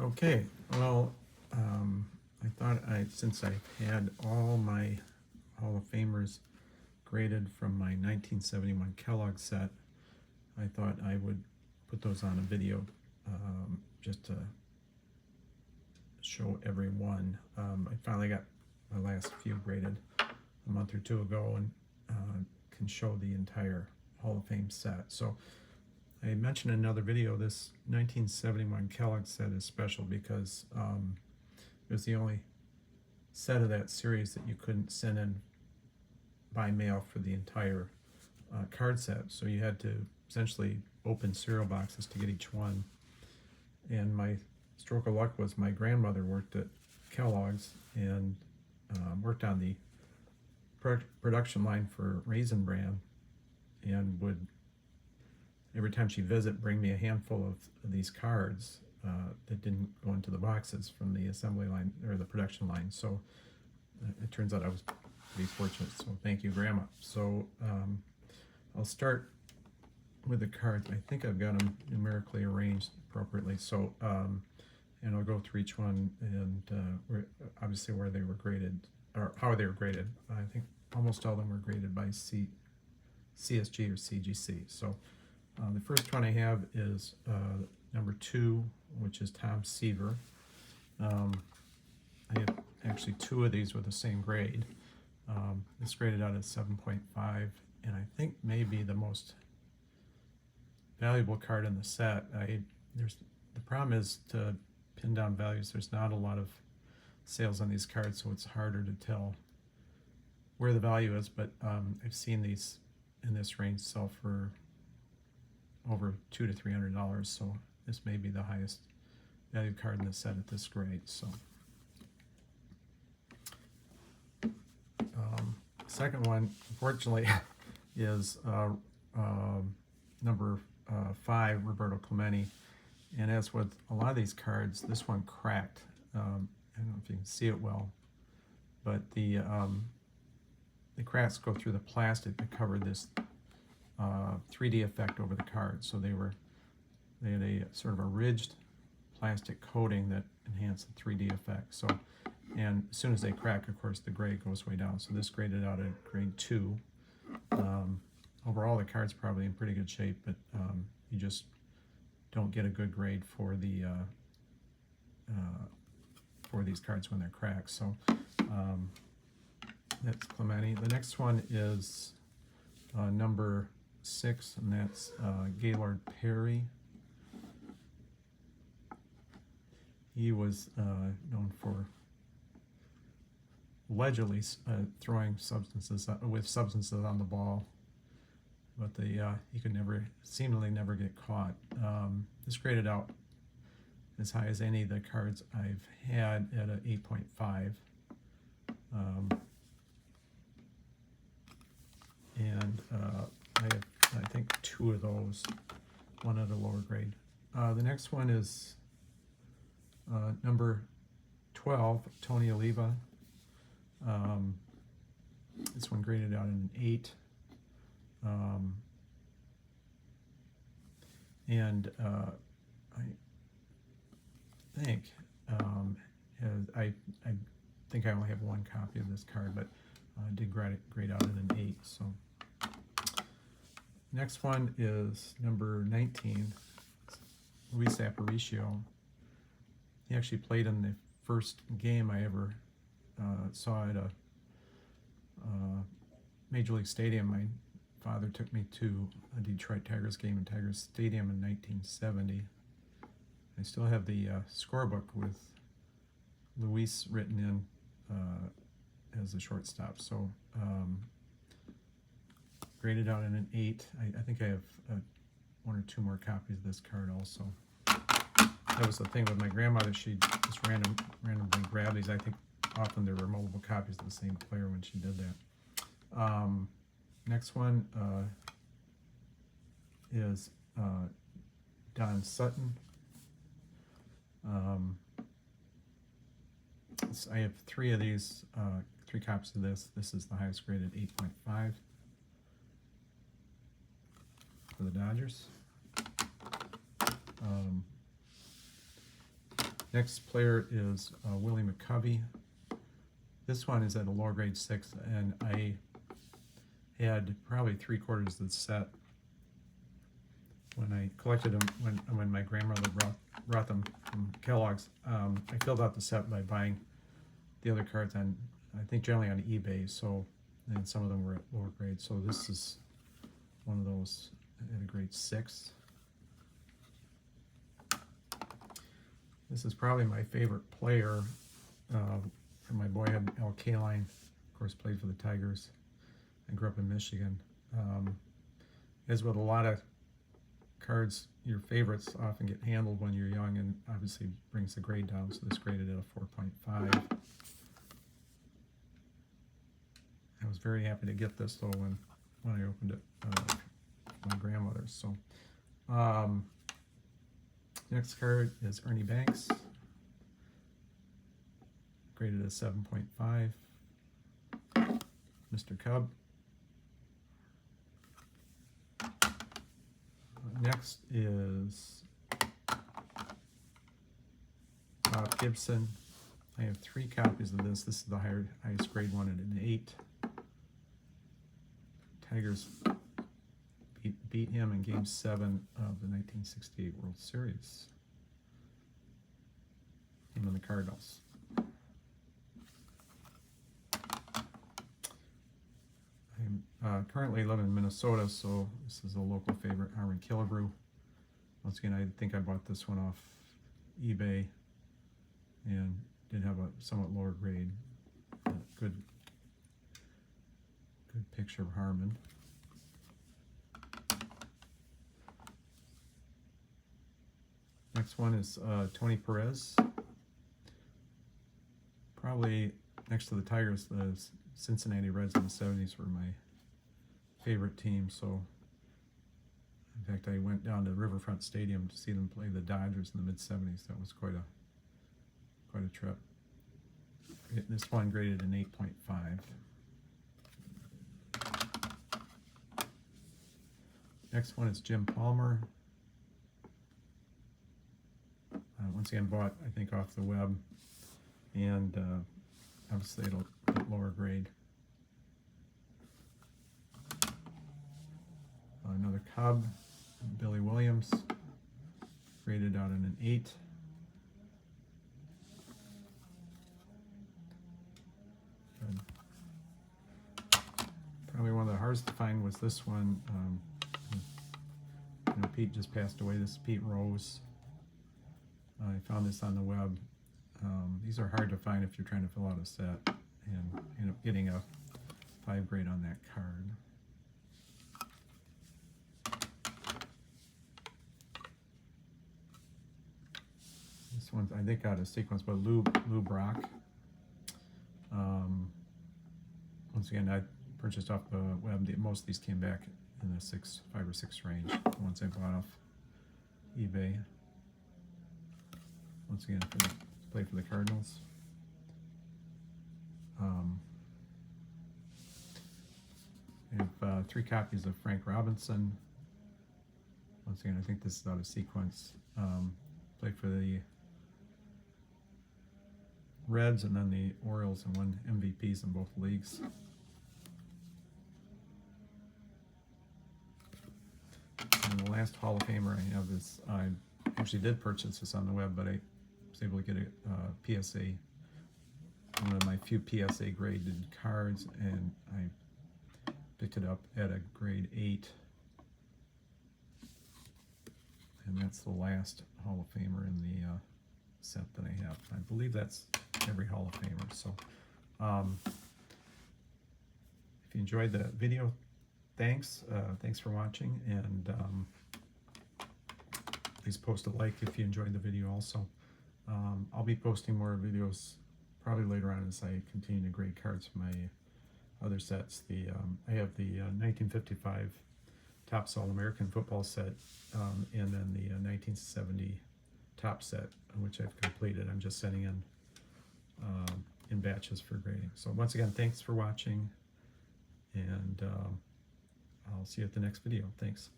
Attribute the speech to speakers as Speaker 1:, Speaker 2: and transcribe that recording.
Speaker 1: Okay, well, I thought since I've had all my Hall of Famers graded from my 1971 Kellogg set, I thought I would put those on a video just to show everyone. I finally got my last few graded a month or two ago and can show the entire Hall of Fame set. So I mentioned in another video, this 1971 Kellogg set is special because it was the only set of that series that you couldn't send in by mail for the entire card set. So you had to essentially open cereal boxes to get each one. And my stroke of luck was my grandmother worked at Kellogg's and worked on the production line for Raisin Bran, and would, every time she visit, bring me a handful of these cards that didn't go into the boxes from the assembly line or the production line. So it turns out I was pretty fortunate. So thank you, Grandma. So I'll start with the cards. I think I've got them numerically arranged appropriately. So and I'll go through each one and obviously where they were graded or how they were graded. I think almost all of them were graded by CSG or CGC. So the first one I have is number 2, which is Tom Seaver. I have actually 2 of these with the same grade. It's graded out at 7.5, and I think maybe the most valuable card in the set. The problem is to pin down values. There's not a lot of sales on these cards, so it's harder to tell where the value is, but I've seen these in this range sell for over $200 to $300, so this may be the highest valued card in the set at this grade. So second one, unfortunately, is number 5, Roberto Clemente. And as with a lot of these cards, this one cracked. I don't know if you can see it well, but the cracks go through the plastic that covered this 3D effect over the card. So they had a sort of a ridged plastic coating that enhanced the 3D effect. So, and as soon as they crack, of course, the grade goes way down. So this graded out at grade 2. Overall, the card's probably in pretty good shape, but you just don't get a good grade for the for these cards when they're cracked. So that's Clemente. The next one is number 6, and that's Gaylord Perry. He was known for allegedly throwing substances on the ball, but he could seemingly never get caught. This graded out as high as any of the cards I've had at an 8.5. And I have, I think, 2 of those, one at a lower grade. The next one is number 12, Tony Oliva. This one graded out in an 8. And I think I think I only have 1 copy of this card, but I did grade out in an 8. So next one is number 19, Luis Aparicio. He actually played in the first game I ever saw at a Major League Stadium. My father took me to a Detroit Tigers game in Tigers Stadium in 1970. I still have the scorebook with Luis written in as a shortstop. So graded out in an 8. I think I have 1 or 2 more copies of this card also. That was the thing with my grandmother. She just randomly grabbed these. I think often there were multiple copies of the same player when she did that. Next one is Don Sutton. I have 3 of these, 3 copies of this. This is the highest graded 8.5 for the Dodgers. Next player is Willie McCovey. This one is at a lower grade 6, and I had probably 3/4 of the set when I collected them when my grandmother brought them from Kellogg's. I filled out the set by buying the other cards on, I think generally on eBay, so, and some of them were at lower grade. So this is one of those at a grade 6. This is probably my favorite player. From my boyhood, Al Kaline, of course, played for the Tigers. I grew up in Michigan. As with a lot of cards, your favorites often get handled when you're young, and obviously brings the grade down. So this graded at a 4.5. I was very happy to get this though when I opened it. My grandmother's. So next card is Ernie Banks, graded at 7.5. Mr. Cub. Next is Bob Gibson. I have 3 copies of this. This is the highest grade one at an 8. Tigers beat him in Game 7 of the 1968 World Series. Him and the Cardinals. I currently live in Minnesota, so this is a local favorite, Harmon Killebrew. Once again, I think I bought this one off eBay and did have a somewhat lower grade. Good picture of Harmon. Next one is Tony Perez. Probably next to the Tigers, the Cincinnati Reds in the 70s were my favorite team. So, in fact, I went down to Riverfront Stadium to see them play the Dodgers in the mid-70s. That was quite a trip. This one graded an 8.5. Next one is Jim Palmer. Once again, bought, I think, off the web, and obviously it'll lower grade. Another Cub, Billy Williams, graded out in an 8. Good. Probably one of the hardest to find was this one. Pete just passed away. This is Pete Rose. I found this on the web. These are hard to find if you're trying to fill out a set, and end up getting a 5 grade on that card. This one's, I think, out of sequence, but Lou Brock. Once again, I purchased off the web. Most of these came back in the 5 or 6 range. The ones I bought off eBay. Once again, play for the Cardinals. I have 3 copies of Frank Robinson. Once again, I think this is out of sequence. Played for the Reds and then the Orioles, and won MVPs in both leagues. And the last Hall of Famer I have is, I actually did purchase this on the web, but I was able to get a PSA, one of my few PSA graded cards, and I picked it up at a grade 8. And that's the last Hall of Famer in the set that I have. I believe that's every Hall of Famer. So if you enjoyed the video, thanks for watching, and please post a like if you enjoyed the video also. I'll be posting more videos probably later on as I continue to grade cards for my other sets. I have the 1955 Topps All-American Football set, and then the 1970 Top set, which I've completed. I'm just sending in batches for grading. So once again, thanks for watching, and I'll see you at the next video. Thanks.